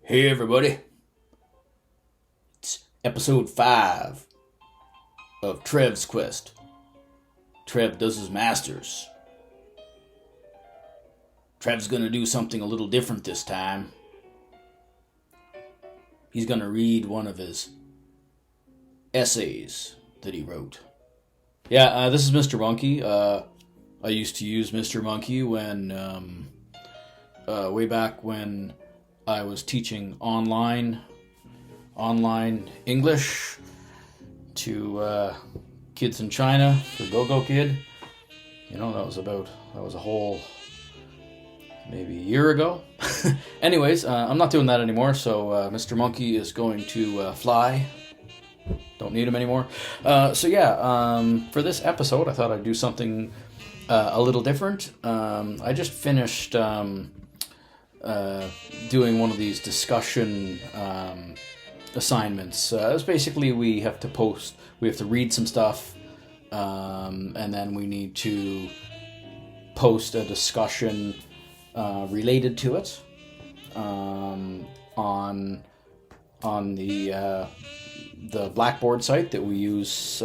Hey everybody, it's episode 5 of Trev's Quest. Trev does his masters. Trev's gonna do something a little different this time. He's gonna read one of his essays that he wrote. This is Mr. Monkey. I used to use Mr. Monkey when, way back when I was teaching online English to kids in China for Go-Go Kid. That was a whole maybe a year ago. Anyways, I'm not doing that anymore, so Mr. Monkey is going to fly. Don't need him anymore. For this episode, I thought I'd do something a little different. I just finished doing one of these discussion assignments. It's basically we have to read some stuff, and then we need to post a discussion related to it on the Blackboard site that we use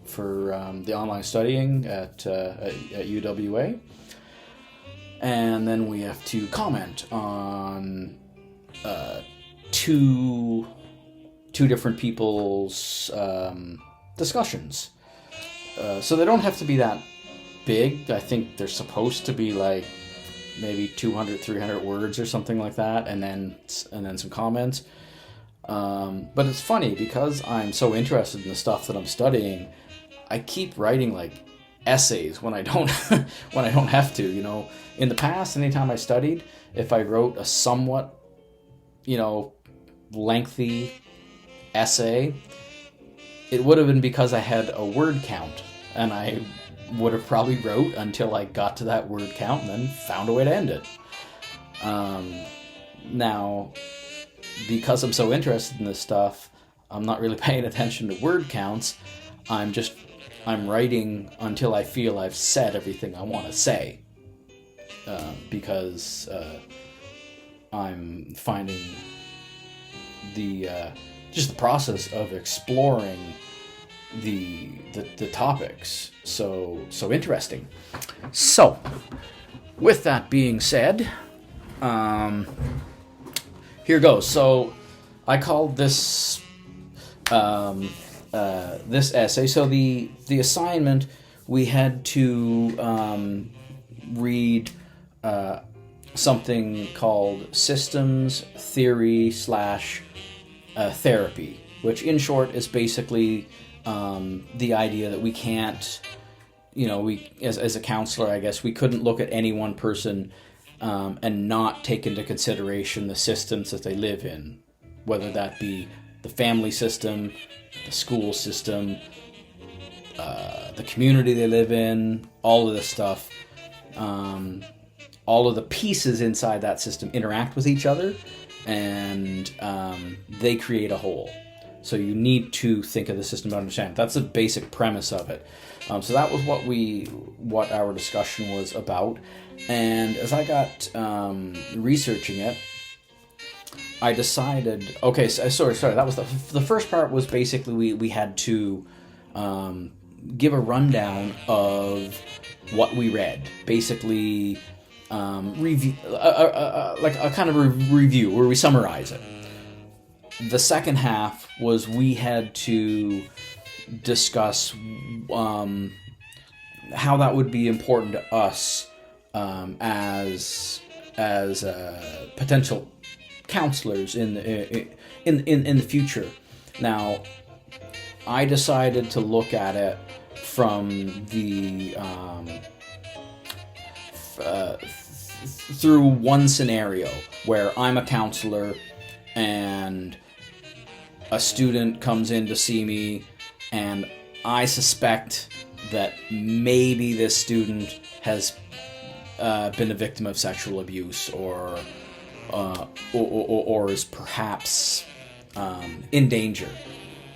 for the online studying at UWA. And then we have to comment on two different people's discussions. So they don't have to be that big. I think they're supposed to be like maybe 200, 300 words or something like that, and then some comments. But it's funny because I'm so interested in the stuff that I'm studying. I keep writing like essays when I don't have to. In the past, anytime I studied, if I wrote a somewhat lengthy essay, it would have been because I had a word count, and I would have probably wrote until I got to that word count and then found a way to end it. Now, because I'm so interested in this stuff, I'm not really paying attention to word counts. I'm writing until I feel I've said everything I want to say, because I'm finding the process of exploring the topics so interesting. So, with that being said, here goes. So, I called this this essay. So the assignment, we had to read something called Systems Theory / Therapy, which in short is basically the idea that we can't, we as a counselor, I guess, we couldn't look at any one person and not take into consideration the systems that they live in, whether that be the family system, the school system, the community they live in, all of this stuff. All of the pieces inside that system interact with each other, and they create a whole. So you need to think of the system to understand. That's the basic premise of it. So that was what our discussion was about. And as I got researching it, I decided. Okay, sorry. That was the first part. Was basically we had to give a rundown of what we read. Basically, review, like a kind of a review where we summarize it. The second half was we had to discuss how that would be important to us as potential counselors in the future. Now, I decided to look at it from the through one scenario where I'm a counselor and a student comes in to see me, and I suspect that maybe this student has been a victim of sexual abuse or is perhaps in danger,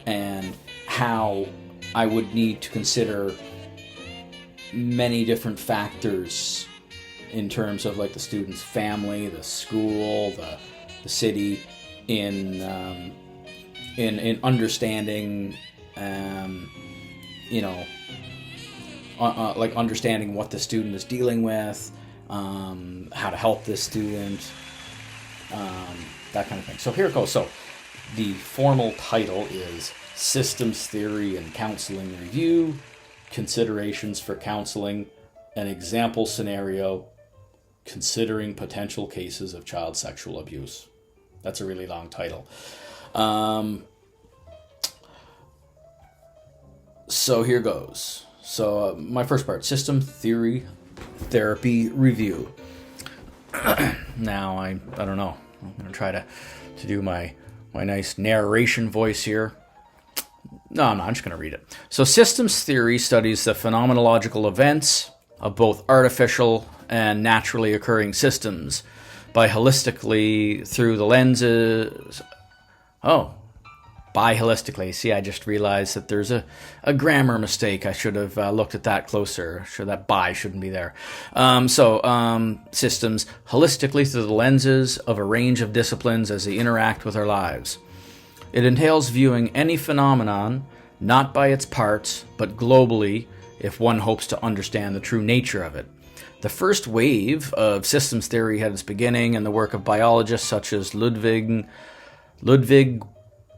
and how I would need to consider many different factors in terms of like the student's family, the school, the the city in understanding, like understanding what the student is dealing with, how to help this student, that kind of thing. So here it goes. So the formal title is Systems Theory and Counseling Review, Considerations for Counseling, an Example Scenario, Considering Potential Cases of Child Sexual Abuse. That's a really long title. So here goes. So my first part, System Theory Therapy Review. Now, I don't know. I'm going to try to do my nice narration voice here. No, I'm not. I'm just going to read it. So systems theory studies the phenomenological events of both artificial and naturally occurring systems by holistically through the lenses... By holistically. See, I just realized that there's a grammar mistake. I should have looked at that closer. Sure, that by shouldn't be there. Systems holistically through the lenses of a range of disciplines as they interact with our lives. It entails viewing any phenomenon not by its parts, but globally, if one hopes to understand the true nature of it. The first wave of systems theory had its beginning in the work of biologists such as Ludwig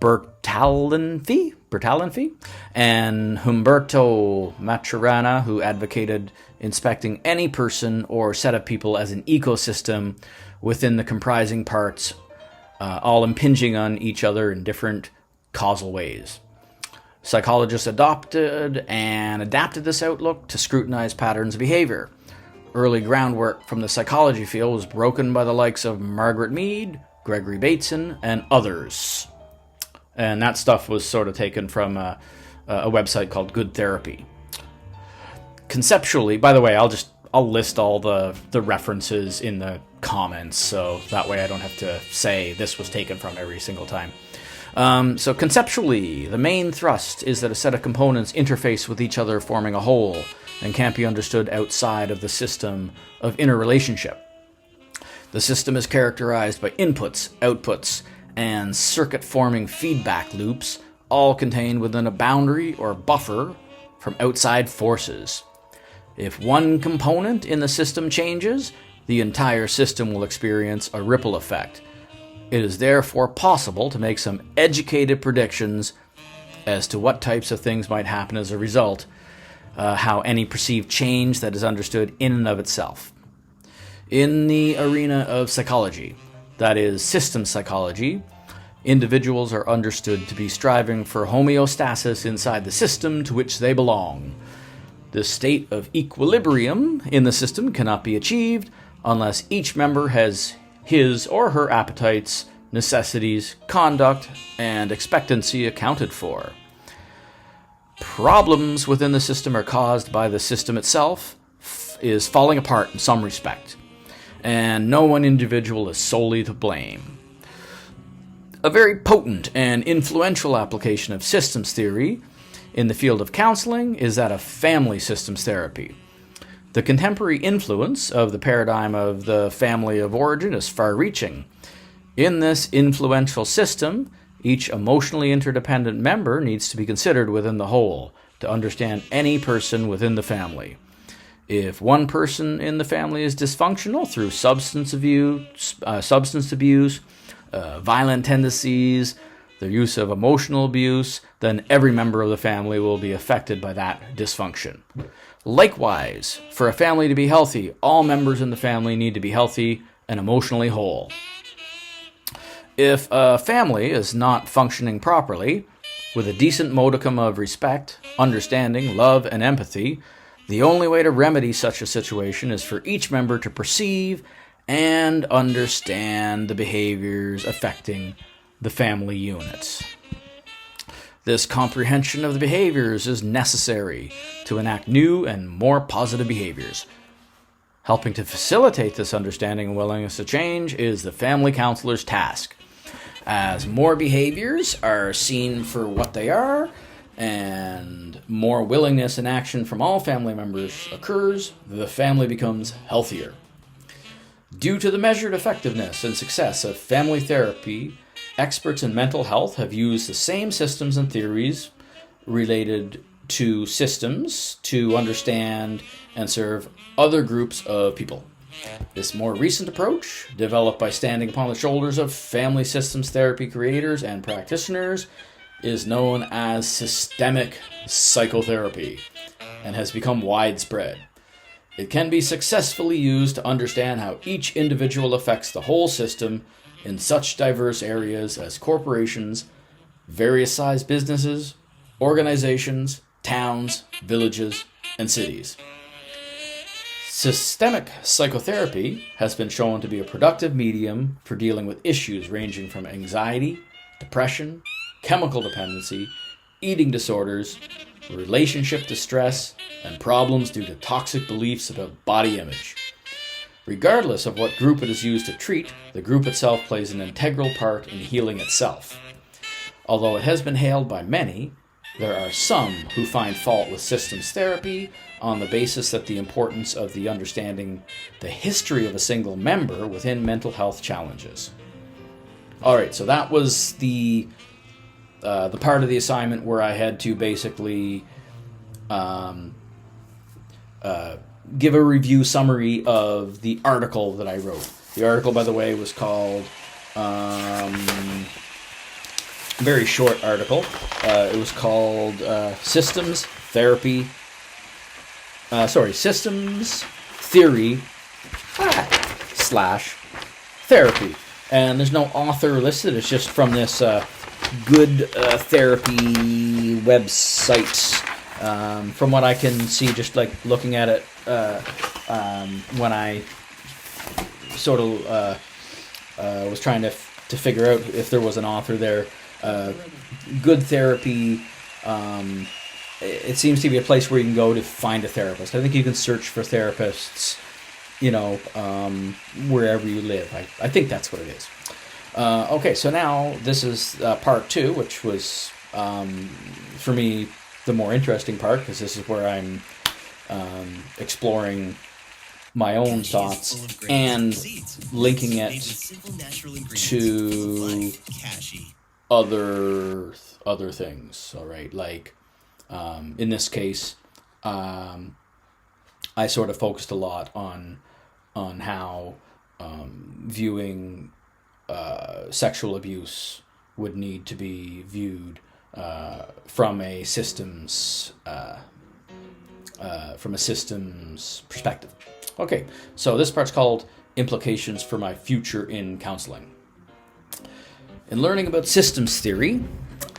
Bertalanffy and Humberto Maturana, who advocated inspecting any person or set of people as an ecosystem within the comprising parts, all impinging on each other in different causal ways. Psychologists adopted and adapted this outlook to scrutinize patterns of behavior. Early groundwork from the psychology field was broken by the likes of Margaret Mead, Gregory Bateson, and others. And that stuff was sort of taken from a website called Good Therapy. Conceptually, by the way, I'll list all the references in the comments, so that way I don't have to say this was taken from every single time. So conceptually, the main thrust is that a set of components interface with each other, forming a whole, and can't be understood outside of the system of interrelationship. The system is characterized by inputs, outputs, and circuit-forming feedback loops, all contained within a boundary or buffer from outside forces. If one component in the system changes, the entire system will experience a ripple effect. It is therefore possible to make some educated predictions as to what types of things might happen as a result, how any perceived change that is understood in and of itself. In the arena of psychology, that is, system psychology, individuals are understood to be striving for homeostasis inside the system to which they belong. The state of equilibrium in the system cannot be achieved unless each member has his or her appetites, necessities, conduct, and expectancy accounted for. Problems within the system are caused by the system itself is falling apart in some respect, and no one individual is solely to blame. A very potent and influential application of systems theory in the field of counseling is that of family systems therapy. The contemporary influence of the paradigm of the family of origin is far-reaching. In this influential system, each emotionally interdependent member needs to be considered within the whole to understand any person within the family. If one person in the family is dysfunctional through substance abuse, violent tendencies, the use of emotional abuse, then every member of the family will be affected by that dysfunction. Likewise, for a family to be healthy, all members in the family need to be healthy and emotionally whole. If a family is not functioning properly, with a decent modicum of respect, understanding, love, and empathy, the only way to remedy such a situation is for each member to perceive and understand the behaviors affecting the family units. This comprehension of the behaviors is necessary to enact new and more positive behaviors. Helping to facilitate this understanding and willingness to change is the family counselor's task. As more behaviors are seen for what they are, and more willingness and action from all family members occurs, the family becomes healthier. Due to the measured effectiveness and success of family therapy, experts in mental health have used the same systems and theories related to systems to understand and serve other groups of people. This more recent approach, developed by standing upon the shoulders of family systems therapy creators and practitioners, is known as systemic psychotherapy and has become widespread. It can be successfully used to understand how each individual affects the whole system in such diverse areas as corporations, various sized businesses, organizations, towns, villages, and cities. Systemic psychotherapy has been shown to be a productive medium for dealing with issues ranging from anxiety, depression, chemical dependency, eating disorders, relationship distress, and problems due to toxic beliefs about body image. Regardless of what group it is used to treat, the group itself plays an integral part in healing itself. Although it has been hailed by many, there are some who find fault with systems therapy on the basis that the importance of the understanding the history of a single member within mental health challenges. Alright, so that was the part of the assignment where I had to basically give a review summary of the article that I wrote. The article, by the way, was called, very short article. It was called Systems Theory / therapy. And there's no author listed. It's just from this good therapy website. From what I can see, just like looking at it, when I sort of was trying to figure out if there was an author there. Good therapy. It seems to be a place where you can go to find a therapist. I think you can search for therapists, wherever you live. I think that's what it is. Okay, so now this is part 2, which was, for me, the more interesting part, because this is where I'm exploring my own thoughts and linking it to other things. All right, like in this case, I sort of focused a lot on how viewing sexual abuse would need to be viewed from a systems perspective. Okay, so this part's called Implications for My Future in Counseling. In learning about systems theory,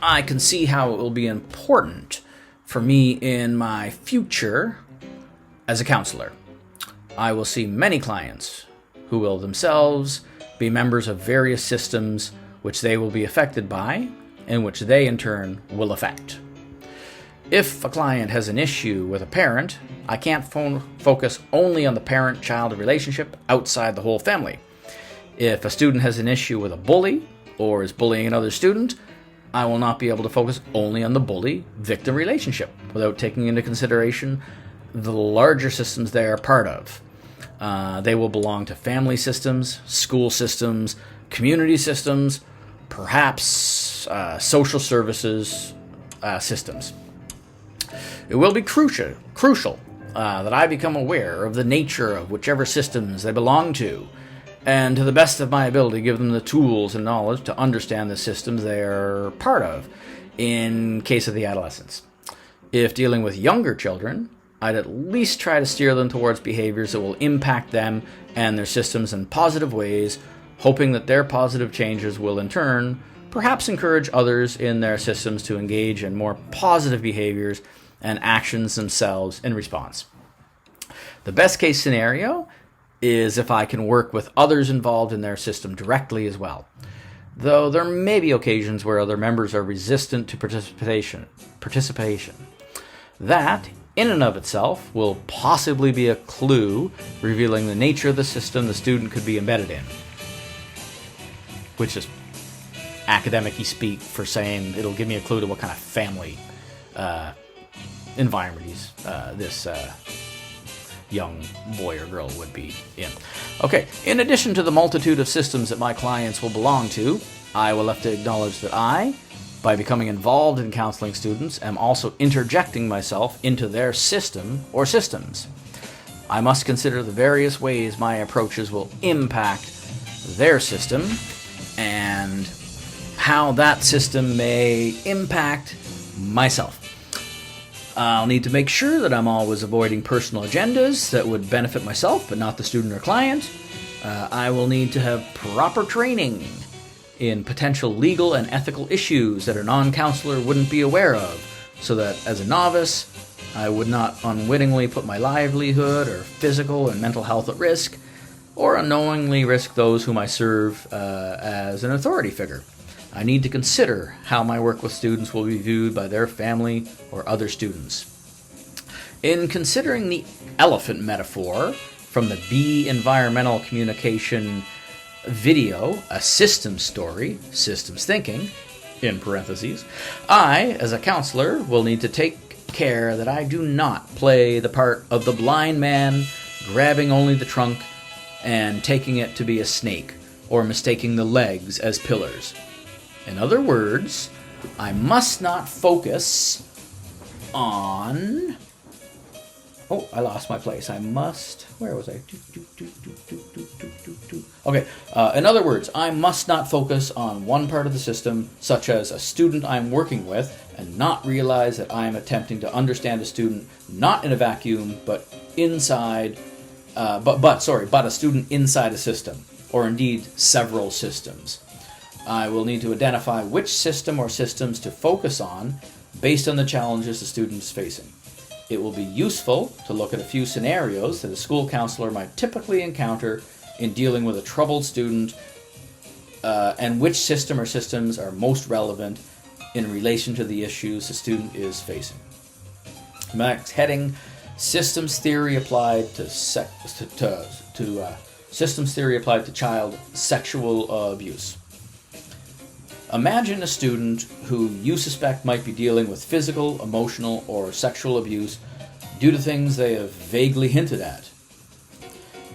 I can see how it will be important for me in my future as a counselor. I will see many clients who will themselves be members of various systems which they will be affected by and which they in turn will affect. If a client has an issue with a parent, I can't focus only on the parent-child relationship outside the whole family. If a student has an issue with a bully or is bullying another student, I will not be able to focus only on the bully-victim relationship without taking into consideration the larger systems they are part of. They will belong to family systems, school systems, community systems, perhaps social services systems. It will be crucial that I become aware of the nature of whichever systems they belong to, and to the best of my ability give them the tools and knowledge to understand the systems they are part of in case of the adolescents. If dealing with younger children, I'd at least try to steer them towards behaviors that will impact them and their systems in positive ways, hoping that their positive changes will in turn perhaps encourage others in their systems to engage in more positive behaviors and actions themselves in response. The best case scenario is if I can work with others involved in their system directly as well, though there may be occasions where other members are resistant to participation. That, in and of itself, will possibly be a clue revealing the nature of the system the student could be embedded in, which is academic-y speak for saying it'll give me a clue to what kind of family environment young boy or girl would be in. Okay, in addition to the multitude of systems that my clients will belong to, I will have to acknowledge that I, by becoming involved in counseling students, am also interjecting myself into their system or systems. I must consider the various ways my approaches will impact their system and how that system may impact myself. I'll need to make sure that I'm always avoiding personal agendas that would benefit myself but not the student or client. I will need to have proper training in potential legal and ethical issues that a non-counselor wouldn't be aware of, so that as a novice, I would not unwittingly put my livelihood or physical and mental health at risk, or unknowingly risk those whom I serve as an authority figure. I need to consider how my work with students will be viewed by their family or other students. In considering the elephant metaphor from the B environmental communication video, a systems story, systems thinking, in parentheses, I, as a counselor, will need to take care that I do not play the part of the blind man grabbing only the trunk and taking it to be a snake, or mistaking the legs as pillars. In other words, I must not focus on... Oh, I lost my place. I must... Where was I? Okay, in other words, I must not focus on one part of the system, such as a student I'm working with, and not realize that I am attempting to understand a student not in a vacuum, but inside... but a student inside a system, or indeed several systems. I will need to identify which system or systems to focus on based on the challenges the student is facing. It will be useful to look at a few scenarios that a school counselor might typically encounter in dealing with a troubled student, and which system or systems are most relevant in relation to the issues the student is facing. Next heading, systems theory applied to systems theory applied to child sexual abuse. Imagine a student who you suspect might be dealing with physical, emotional, or sexual abuse due to things they have vaguely hinted at.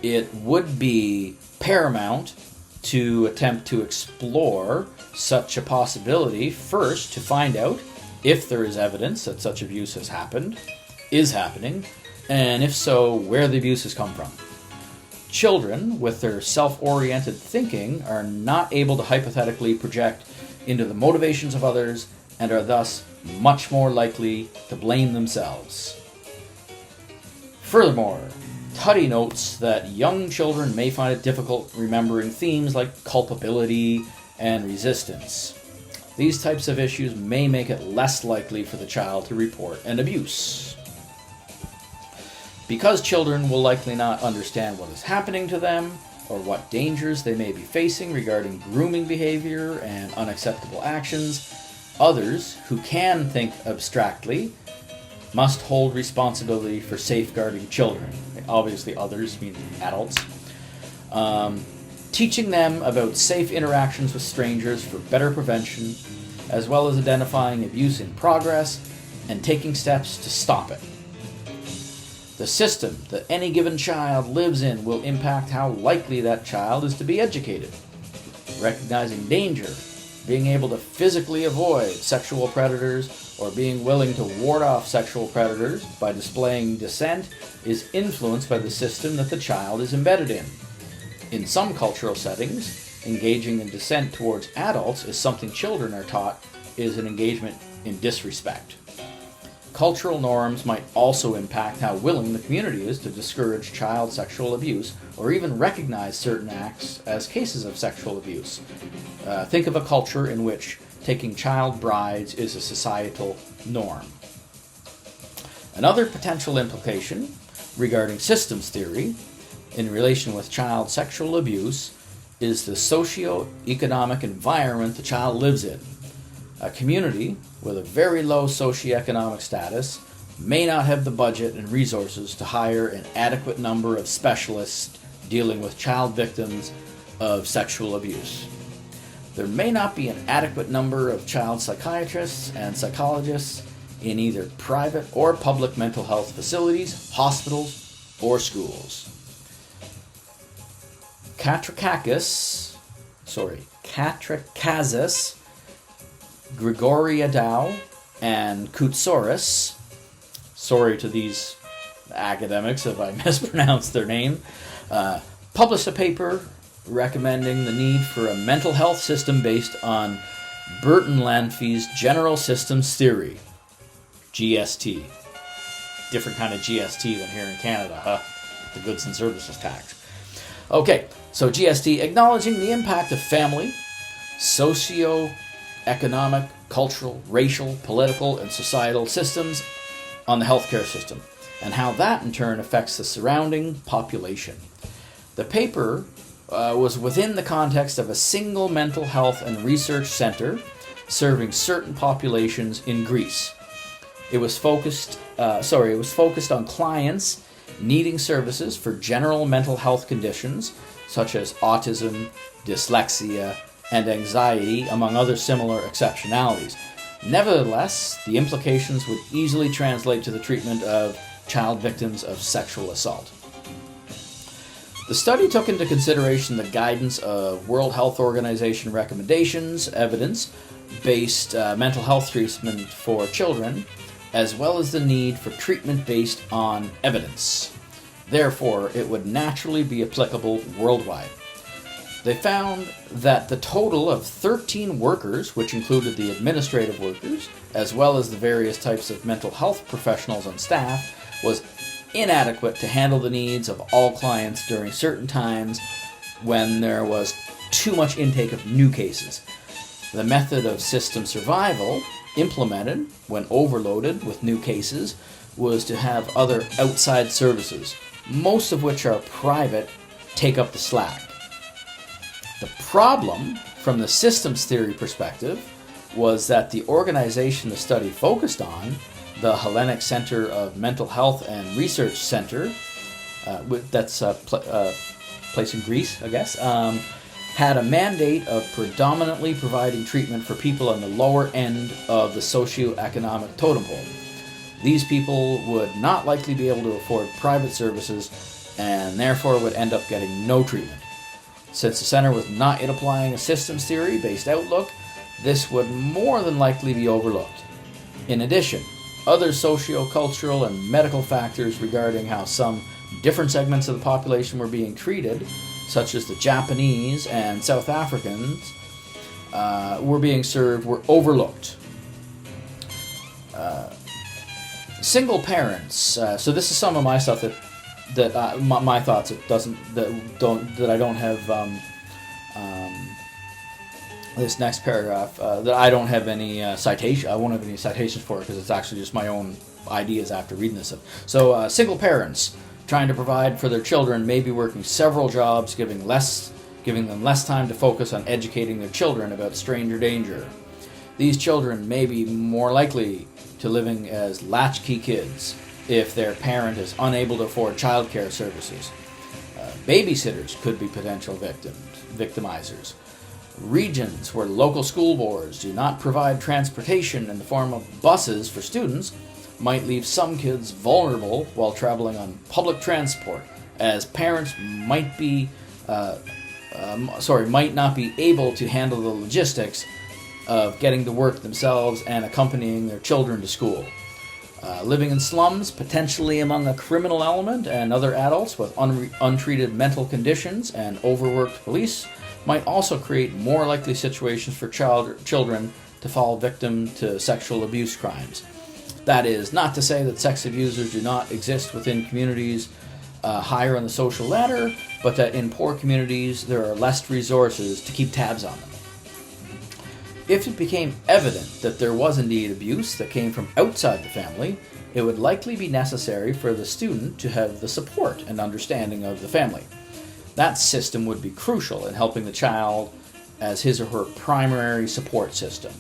It would be paramount to attempt to explore such a possibility first to find out if there is evidence that such abuse has happened, is happening, and if so, where the abuse has come from. Children, with their self-oriented thinking, are not able to hypothetically project into the motivations of others and are thus much more likely to blame themselves. Furthermore, Tutty notes that young children may find it difficult remembering themes like culpability and resistance. These types of issues may make it less likely for the child to report an abuse. Because children will likely not understand what is happening to them, or what dangers they may be facing regarding grooming behavior and unacceptable actions, others who can think abstractly must hold responsibility for safeguarding children. Obviously others mean adults. Teaching them about safe interactions with strangers for better prevention, as well as identifying abuse in progress and taking steps to stop it. The system that any given child lives in will impact how likely that child is to be educated. Recognizing danger, being able to physically avoid sexual predators, or being willing to ward off sexual predators by displaying dissent is influenced by the system that the child is embedded in. In some cultural settings, engaging in dissent towards adults is something children are taught is an engagement in disrespect. Cultural norms might also impact how willing the community is to discourage child sexual abuse or even recognize certain acts as cases of sexual abuse. Think of a culture in which taking child brides is a societal norm. Another potential implication regarding systems theory in relation with child sexual abuse is the socio-economic environment the child lives in. A community with a very low socioeconomic status may not have the budget and resources to hire an adequate number of specialists dealing with child victims of sexual abuse. There may not be an adequate number of child psychiatrists and psychologists in either private or public mental health facilities, hospitals, or schools. Katrakakis, Grigoriadou, and Koutsaris, sorry to these academics if I mispronounced their name, published a paper recommending the need for a mental health system based on Burton-Lanfy's General Systems Theory, GST. Different kind of GST than here in Canada, huh? The Goods and Services Tax. Okay, so GST, acknowledging the impact of family, socio-economic, cultural, racial, political, and societal systems on the healthcare system, and how that in turn affects the surrounding population. The paper was within the context of a single mental health and research center serving certain populations in Greece. It was focused on clients needing services for general mental health conditions such as autism, dyslexia, and anxiety, among other similar exceptionalities. Nevertheless, the implications would easily translate to the treatment of child victims of sexual assault. The study took into consideration the guidance of World Health Organization recommendations, evidence-based mental health treatment for children, as well as the need for treatment based on evidence. Therefore, it would naturally be applicable worldwide. They found that the total of 13 workers, which included the administrative workers, as well as the various types of mental health professionals on staff, was inadequate to handle the needs of all clients during certain times when there was too much intake of new cases. The method of system survival, implemented when overloaded with new cases, was to have other outside services, most of which are private, take up the slack. The problem, from the systems theory perspective, was that the organization the study focused on, the Hellenic Center of Mental Health and Research Center, that's a place in Greece, I guess, had a mandate of predominantly providing treatment for people on the lower end of the socioeconomic totem pole. These people would not likely be able to afford private services and therefore would end up getting no treatment. Since the center was not yet applying a systems theory-based outlook, this would more than likely be overlooked. In addition, other socio-cultural and medical factors regarding how some different segments of the population were being treated, such as the Japanese and South Africans were being served, were overlooked. Single parents. So this is some of my stuff my thoughts that I don't have. This next paragraph that I don't have any citation. I won't have any citations for it because it's actually just my own ideas after reading this. So single parents trying to provide for their children may be working several jobs, giving them less time to focus on educating their children about stranger danger. These children may be more likely to living as latchkey kids if their parent is unable to afford childcare services. Babysitters could be potential victimizers. Regions where local school boards do not provide transportation in the form of buses for students might leave some kids vulnerable while traveling on public transport, as parents might not be able to handle the logistics of getting to work themselves and accompanying their children to school. Living in slums, potentially among a criminal element and other adults with untreated mental conditions and overworked police, might also create more likely situations for children to fall victim to sexual abuse crimes. That is not to say that sex abusers do not exist within communities higher on the social ladder, but that in poor communities there are less resources to keep tabs on them. If it became evident that there was indeed abuse that came from outside the family, it would likely be necessary for the student to have the support and understanding of the family. That system would be crucial in helping the child as his or her primary support system.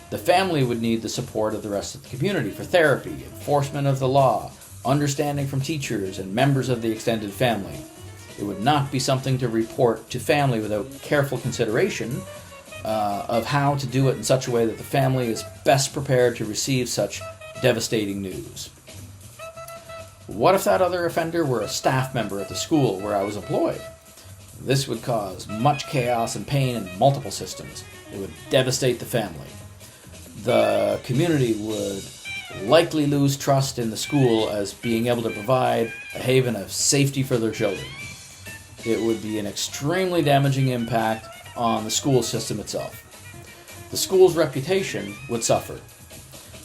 The family would need the support of the rest of the community for therapy, enforcement of the law, understanding from teachers and members of the extended family. It would not be something to report to family without careful consideration of how to do it in such a way that the family is best prepared to receive such devastating news. What if that other offender were a staff member at the school where I was employed? This would cause much chaos and pain in multiple systems. It would devastate the family. The community would likely lose trust in the school as being able to provide a haven of safety for their children. It would be an extremely damaging impact on the school system itself. The school's reputation would suffer,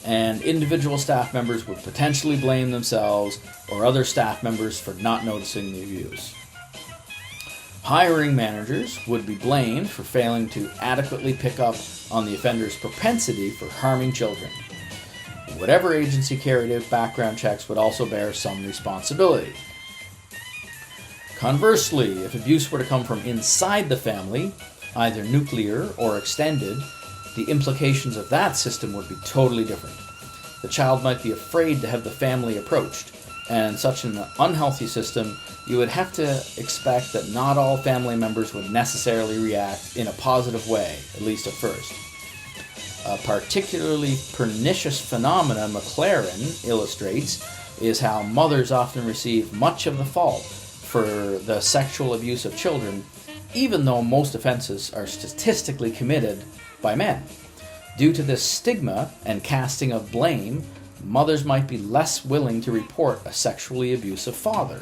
and individual staff members would potentially blame themselves or other staff members for not noticing the abuse. Hiring managers would be blamed for failing to adequately pick up on the offender's propensity for harming children. Whatever agency carried out background checks would also bear some responsibility. Conversely, if abuse were to come from inside the family, either nuclear or extended, the implications of that system would be totally different. The child might be afraid to have the family approached, and in such an unhealthy system, you would have to expect that not all family members would necessarily react in a positive way, at least at first. A particularly pernicious phenomenon McLaren illustrates is how mothers often receive much of the fault for the sexual abuse of children, even though most offenses are statistically committed by men. Due to this stigma and casting of blame, mothers might be less willing to report a sexually abusive father.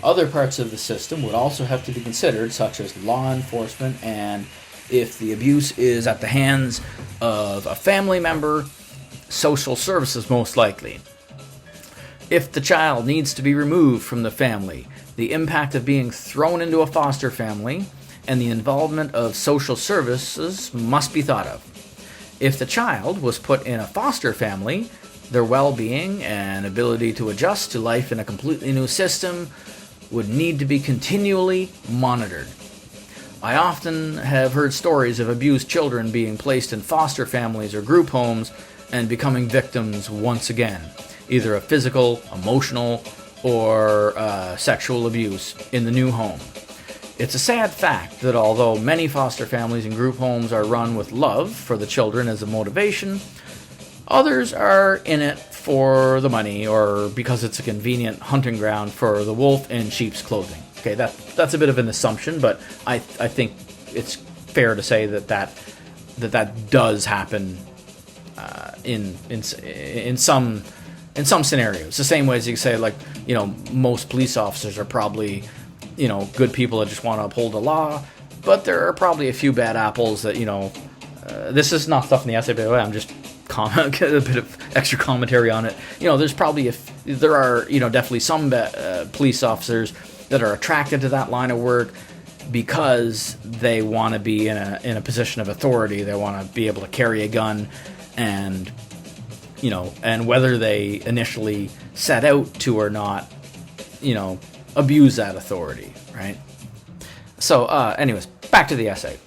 Other parts of the system would also have to be considered, such as law enforcement, and if the abuse is at the hands of a family member, social services most likely. If the child needs to be removed from the family, the impact of being thrown into a foster family and the involvement of social services must be thought of. If the child was put in a foster family, their well-being and ability to adjust to life in a completely new system would need to be continually monitored. I often have heard stories of abused children being placed in foster families or group homes and becoming victims once again, either of physical, emotional, or sexual abuse in the new home. It's a sad fact that although many foster families and group homes are run with love for the children as a motivation, others are in it for the money or because it's a convenient hunting ground for the wolf in sheep's clothing. Okay, that's a bit of an assumption, but I think it's fair to say that does happen in some scenarios. The same way as you say, like, you know, most police officers are probably, you know, good people that just want to uphold the law, but there are probably a few bad apples that, you know, this is not stuff in the essay, by the way, I'm just a bit of extra commentary on it. You know, there are, you know, definitely some police officers that are attracted to that line of work because they want to be in a position of authority. They want to be able to carry a gun, and, you know, and whether they initially set out to or not, you know, abuse that authority, right? So, anyways, back to the essay.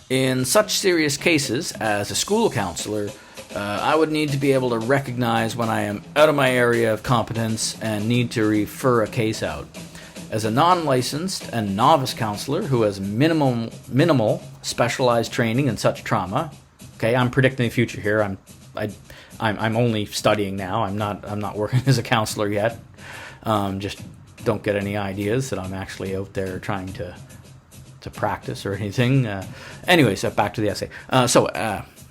In such serious cases as a school counselor, I would need to be able to recognize when I am out of my area of competence and need to refer a case out. As a non-licensed and novice counselor who has minimal specialized training in such trauma, okay, I'm predicting the future here. I'm only studying now. I'm not working as a counselor yet. Just don't get any ideas that I'm actually out there trying to practice or anything. Anyways, back to the essay.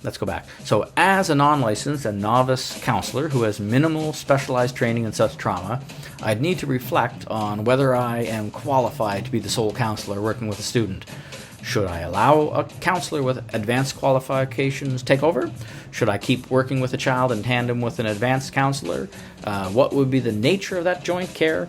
Let's go back. So, as a non-licensed and novice counselor who has minimal specialized training in such trauma, I'd need to reflect on whether I am qualified to be the sole counselor working with a student. Should I allow a counselor with advanced qualifications take over? Should I keep working with a child in tandem with an advanced counselor? What would be the nature of that joint care?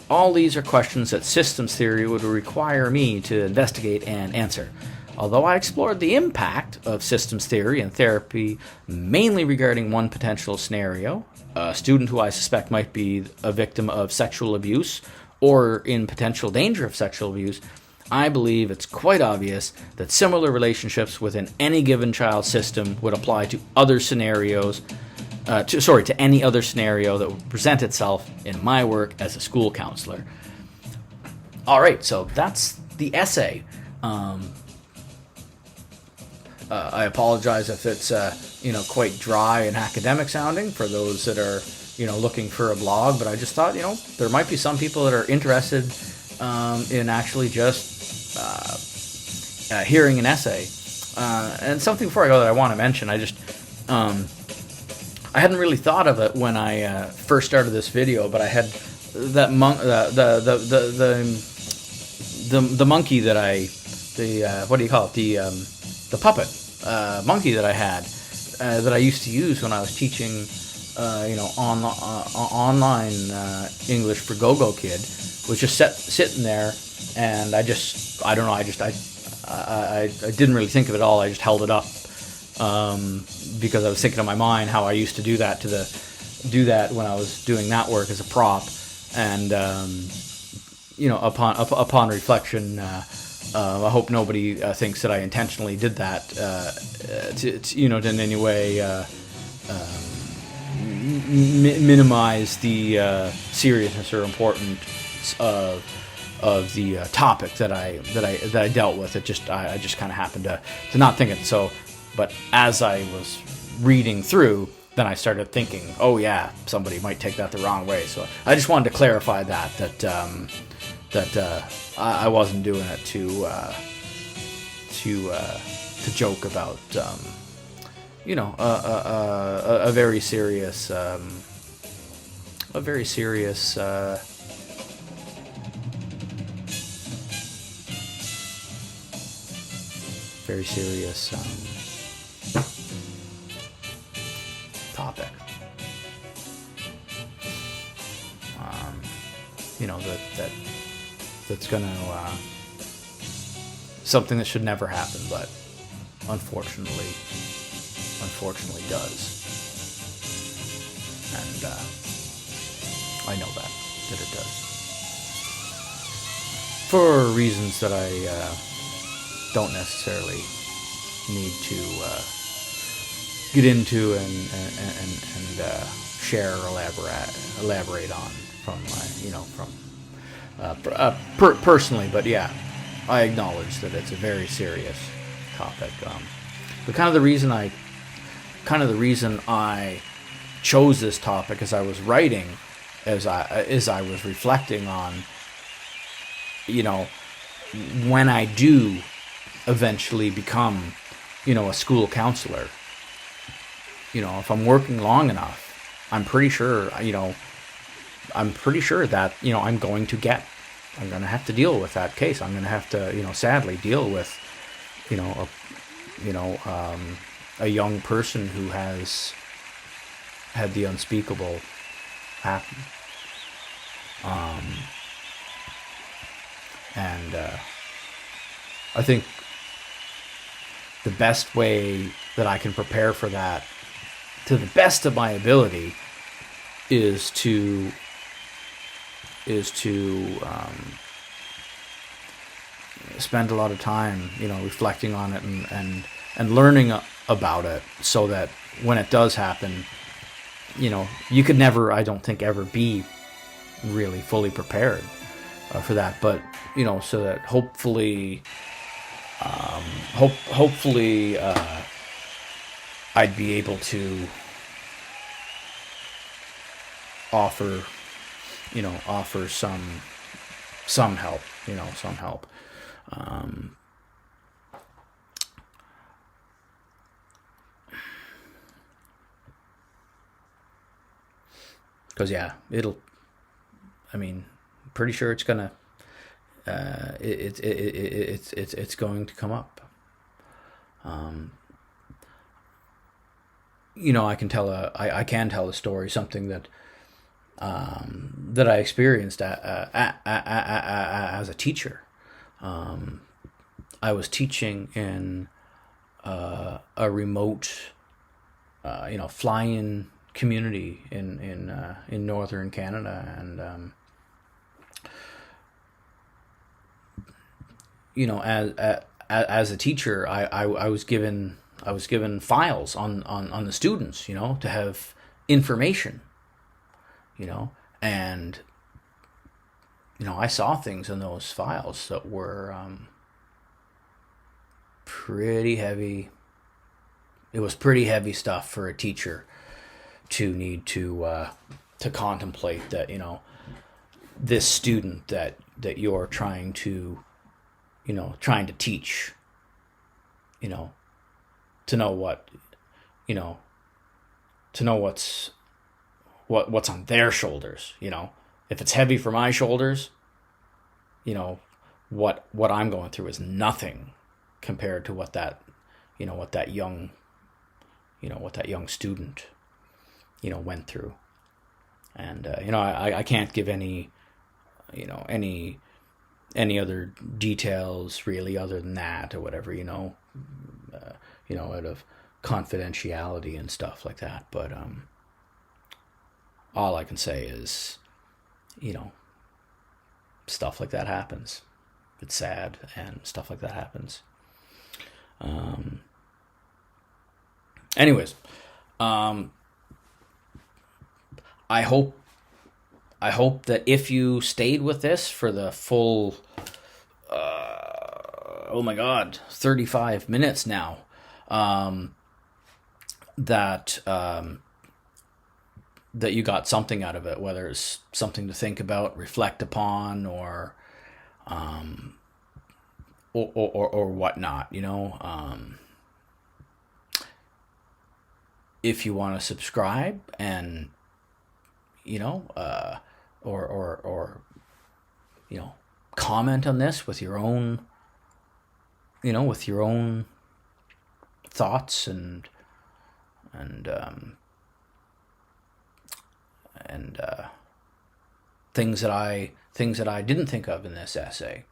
All these are questions that systems theory would require me to investigate and answer. Although I explored the impact of systems theory and therapy mainly regarding one potential scenario, a student who I suspect might be a victim of sexual abuse or in potential danger of sexual abuse, I believe it's quite obvious that similar relationships within any given child system would apply to other scenarios, to any other scenario that would present itself in my work as a school counselor. All right, so that's the essay. I apologize if it's quite dry and academic sounding for those that are looking for a blog, but I just thought, there might be some people that are interested in actually just hearing an essay. And something before I go that I want to mention, I hadn't really thought of it when I first started this video, but I had that the monkey that what do you call it, the puppet monkey that I had that I used to use when I was teaching online English for Go-Go Kid, was just sitting there, and I don't know, I didn't really think of it all. I just held it up because I was thinking in my mind how I used to do that when I was doing that work as a prop, and upon reflection, I hope nobody thinks that I intentionally did that to in any way minimize the seriousness or importance of the topic that I dealt with. I just kind of happened to not think it. So, but as I was reading through, then I started thinking, oh yeah, somebody might take that the wrong way. So I just wanted to clarify that I wasn't doing it to joke about a very serious topic. That's gonna something that should never happen, but unfortunately does, and I know that it does, for reasons that I don't necessarily need to get into and share or elaborate on from personally. But yeah, I acknowledge that it's a very serious topic. But kind of the reason I chose this topic as I was writing, as I was reflecting on, when I do eventually become, a school counselor, if I'm working long enough, I'm pretty sure that, I'm going to have to deal with that case. I'm going to have to, sadly deal with, a young person who has had the unspeakable happen. And I think the best way that I can prepare for that, to the best of my ability, is to spend a lot of time, reflecting on it and learning about it, so that when it does happen, you could never, I don't think, ever be really fully prepared for that. But so that hopefully I'd be able to offer some help, because pretty sure it's gonna it's going to come up. I can tell a story, something that I experienced as a teacher. I was teaching in a remote, fly-in community in northern Canada, and as a teacher, I was given files on the students, to have information, and I saw things in those files that were pretty heavy. It was pretty heavy stuff for a teacher to need to to contemplate that, this student that you're trying to teach, to know what, to know what's on their shoulders. If it's heavy for my shoulders, what I'm going through is nothing compared to what that young student went through. And I can't give any other details really other than that, or whatever, out of confidentiality and stuff like that. But all I can say is, stuff like that happens. It's sad, and stuff like that happens. Anyways, I hope that if you stayed with this for the full 35 minutes now, that you got something out of it, whether it's something to think about, reflect upon, or whatnot. If you want to subscribe and or comment on this with your own thoughts and things that I didn't think of in this essay,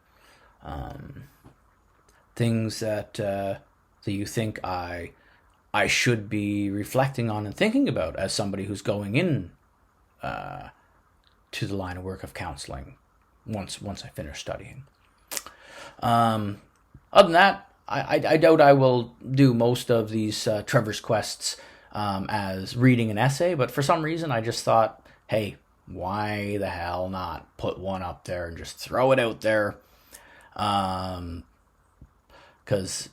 things that you think I should be reflecting on and thinking about as somebody who's going in to the line of work of counseling once I finish studying. Other than that, I doubt I will do most of these Trevor's Quests as reading an essay, but for some reason I just thought, hey, why the hell not put one up there and just throw it out there? Because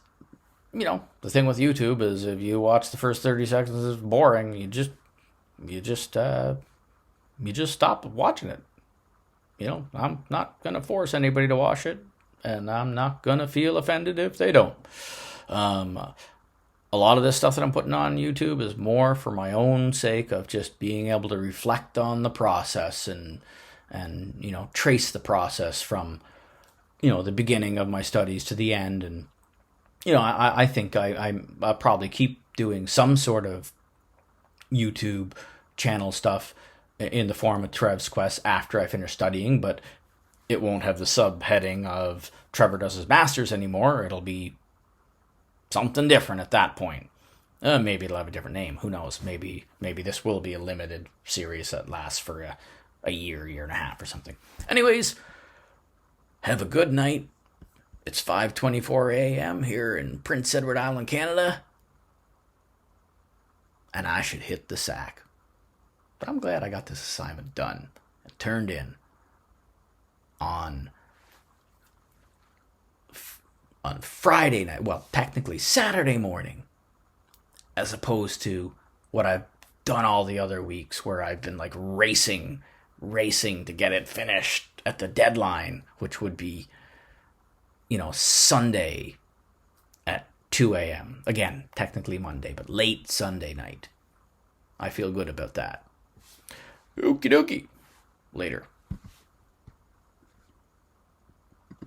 the thing with YouTube is if you watch the first 30 seconds, it's boring. You just stop watching it. I'm not going to force anybody to watch it, and I'm not going to feel offended if they don't. A lot of this stuff that I'm putting on YouTube is more for my own sake of just being able to reflect on the process and trace the process from, the beginning of my studies to the end. And, I think I'll probably keep doing some sort of YouTube channel stuff in the form of Trev's Quest after I finish studying, but it won't have the subheading of Trevor Does His Masters anymore. It'll be something different at that point. Maybe it'll have a different name. Who knows? Maybe this will be a limited series that lasts for a year and a half or something. Anyways, have a good night. It's 5:24 a.m. here in Prince Edward Island, Canada. And I should hit the sack. But I'm glad I got this assignment done and turned in on Friday night. Well, technically Saturday morning. As opposed to what I've done all the other weeks where I've been like racing to get it finished at the deadline, which would be, Sunday at 2 a.m. Again, technically Monday, but late Sunday night. I feel good about that. Okie dokie. Later.